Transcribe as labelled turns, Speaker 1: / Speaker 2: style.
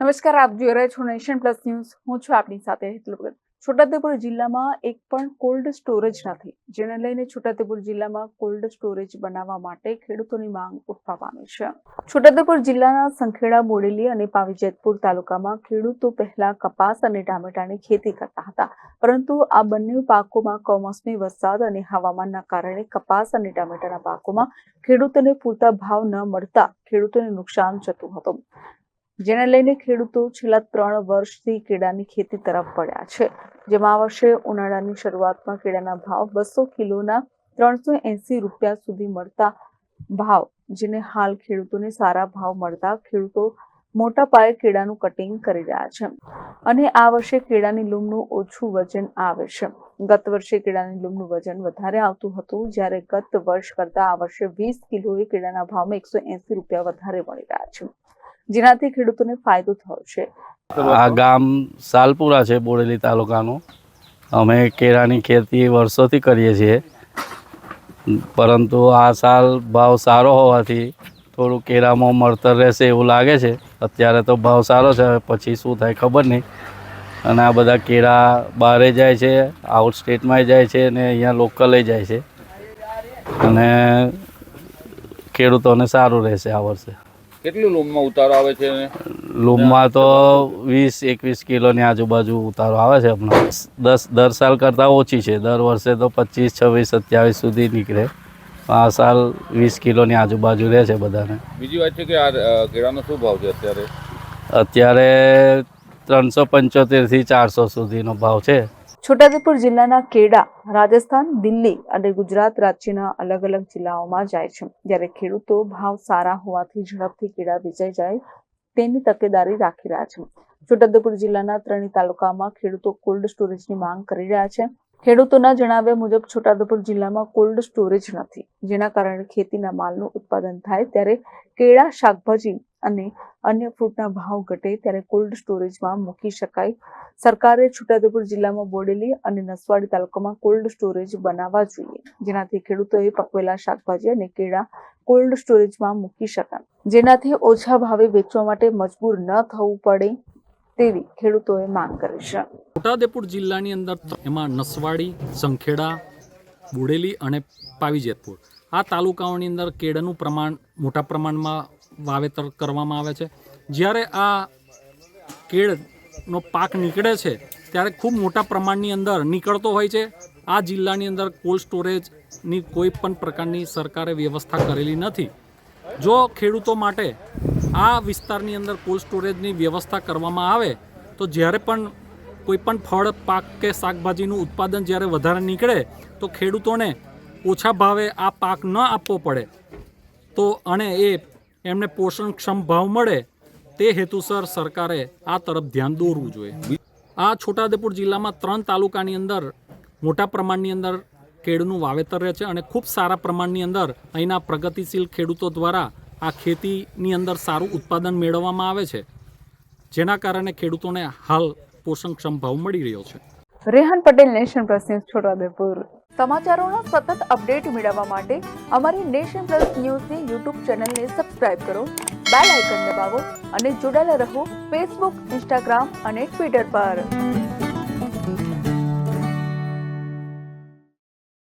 Speaker 1: નમસ્કાર, આપ જોઈ રહ્યા છો નેશન પ્લસ ન્યૂઝ. હું છું આપની સાથે હેતલ ભગત. છોટાઉદેપુર જિલ્લામાં એક પણ કોલ્ડ સ્ટોરેજ નથી, જેને લઈને છોટાઉદેપુર જિલ્લામાં કોલ્ડ સ્ટોરેજ બનાવવા માટે ખેડૂતોની માંગ ઉઠવા પામી છે. છોટાઉદેપુર જિલ્લાના સંખેડા, બોડેલી અને પાવીજેતપુર તાલુકામાં ખેડૂતો પહેલા કપાસ અને ટામેટાની ખેતી કરતા હતા, પરંતુ આ બંને પાકોમાં કમોસમી વરસાદ અને હવામાનના કારણે કપાસ અને ટામેટાના પાકોમાં ખેડૂતોને પૂરતા ભાવ ન મળતા ખેડૂતોને નુકસાન જતું હતું, જેને લઈને ખેડૂતો છેલ્લા 3 વર્ષથી કેળાની ખેતી તરફ વળ્યા છે. જેમાં આ વર્ષે ઉનાળાની શરૂઆતમાં કેળાના ભાવ 200 કિલોના 380 રૂપિયા સુધી મળતા ભાવ, જેને હાલ ખેડૂતોને સારા ભાવ મળતા ખેડૂતો મોટા પાયે કેળાનું કટિંગ કરી રહ્યા છે અને આ વર્ષે કેળાની લૂમનું ઓછું વજન આવે છે. ગત વર્ષે કેળાની લૂમનું વજન વધારે આવતું હતું, જ્યારે ગત વર્ષ કરતા આ વર્ષે 20 કિલોએ કેળાના ભાવમાં 180 રૂપિયા વધારે મળી રહ્યા છે, જેનાથી ખેડૂતોને ફાયદો થયો છે.
Speaker 2: આ ગામ સાલપુરા છે, બોડેલી તાલુકાનું. અમે કેળાની ખેતી વર્ષોથી કરીએ છીએ, પરંતુ આ સાલ ભાવ સારો હોવાથી થોડું કેળામાં મળતર રહેશે એવું લાગે છે. અત્યારે તો ભાવ સારો છે, પછી શું થાય ખબર નહીં. અને આ બધા કેળા બહારે જાય છે, આઉટ સ્ટેટમાં જાય છે અને અહીંયા લોકલે જાય છે, અને ખેડૂતોને સારું રહેશે આ વર્ષે.
Speaker 3: કેટલું લૂમમાં ઉતારો આવે છે?
Speaker 2: લૂમમાં તો 20-21 કિલોની આજુબાજુ ઉતારો આવે છે. હમણાં દર સાલ કરતાં ઓછી છે. દર વર્ષે તો 25, 26, 27 સુધી નીકળે. આ સાલ 20 કિલોની આજુબાજુ રહે છે બધાને.
Speaker 3: બીજી વાત છે કે આ કેળાનો શું ભાવ છે અત્યારે?
Speaker 2: અત્યારે 375 થી 400 સુધીનો ભાવ છે.
Speaker 1: છોટાઉદેપુર જિલ્લાના કેળા રાજસ્થાન, દિલ્હી અને ગુજરાત રાજ્યના અલગ અલગ જિલ્લાઓમાં જાય છે, જ્યારે ખેડૂતો ભાવ સારા હોવાથી ઝડપથી કેળા વેચાઈ જાય તેની તકેદારી રાખી રહ્યા છે. છોટાઉદેપુર જિલ્લાના 3 તાલુકામાં ખેડૂતો કોલ્ડ સ્ટોરેજની માંગ કરી રહ્યા છે. ખેડૂતોના જણાવ્યા મુજબ છોટાઉદેપુર જિલ્લામાં કોલ્ડ સ્ટોરેજ નથી, જેના કારણે ખેતીના માલનું ઉત્પાદન થાય ત્યારે કેળા, શાકભાજી અને અન્ય ફ્રૂટના ભાવ ઘટે ત્યારે કોલ્ડ સ્ટોરેજમાં મૂકી શકાય. સરકારે છોટાઉદેપુર જિલ્લામાં બોડેલી અને નસવાડી તાલુકામાં કોલ્ડ સ્ટોરેજ બનાવવા જોઈએ, જેનાથી ખેડૂતોએ પકવેલા શાકભાજી અને કેળા કોલ્ડ સ્ટોરેજમાં મૂકી શકાય, જેનાથી ઓછા ભાવે વેચવા માટે મજબૂર ન થવું પડે તેવી ખેડૂતોએ માંગ કરી છે.
Speaker 4: છોટાઉદેપુર જિલ્લાની અંદર એમાં નસવાડી, સંખેડા, બોડેલી અને પાવીજેતપુર આ તાલુકાઓની અંદર કેળાનું પ્રમાણ મોટા પ્રમાણમાં વાવેતર કરવામાં આવે છે. જ્યારે આ કેળનો પાક નીકળે છે ત્યારે ખૂબ મોટા પ્રમાણની અંદર નીકળતો હોય છે. આ જિલ્લાની અંદર કોલ્ડ સ્ટોરેજની કોઈ પણ પ્રકારની સરકારે વ્યવસ્થા કરેલી નથી. જો ખેડૂતો માટે આ વિસ્તારની અંદર કોલ્ડ સ્ટોરેજની વ્યવસ્થા કરવામાં આવે તો જ્યારે પણ કોઈપણ ફળ, પાક કે શાકભાજીનું ઉત્પાદન જ્યારે વધારે નીકળે તો ખેડૂતોને ઓછા ભાવે આ પાક ન આપવો પડે તો અને એમને પોષણક્ષમ ભાવ મળે તે હેતુસર સરકારે આ તરફ ધ્યાન દોરવું જોઈએ. આ છોટાઉદેપુર જિલ્લામાં 3 તાલુકાની અંદર મોટા પ્રમાણની અંદર કેળનું વાવેતર રહે છે અને ખૂબ સારા પ્રમાણની અંદર અહીંના પ્રગતિશીલ ખેડૂતો દ્વારા આ ખેતીની અંદર સારું ઉત્પાદન મેળવવામાં આવે છે, જેના કારણે ખેડૂતોને હાલ પોષણક્ષમ ભાવ મળી રહ્યો છે.
Speaker 1: Rehan Patel, Nation Plus News, Chhota Udepur. સમાચારોના સતત અપડેટ મેળવવા માટે અમારી નેશન પ્લસ ન્યૂઝની યુટ્યુબ ચેનલને સબસ્ક્રાઇબ કરો, બેલ આઇકન દબાવો અને જોડાયેલા રહો ફેસબુક, ઇન્સ્ટાગ્રામ અને ટ્વિટર પર.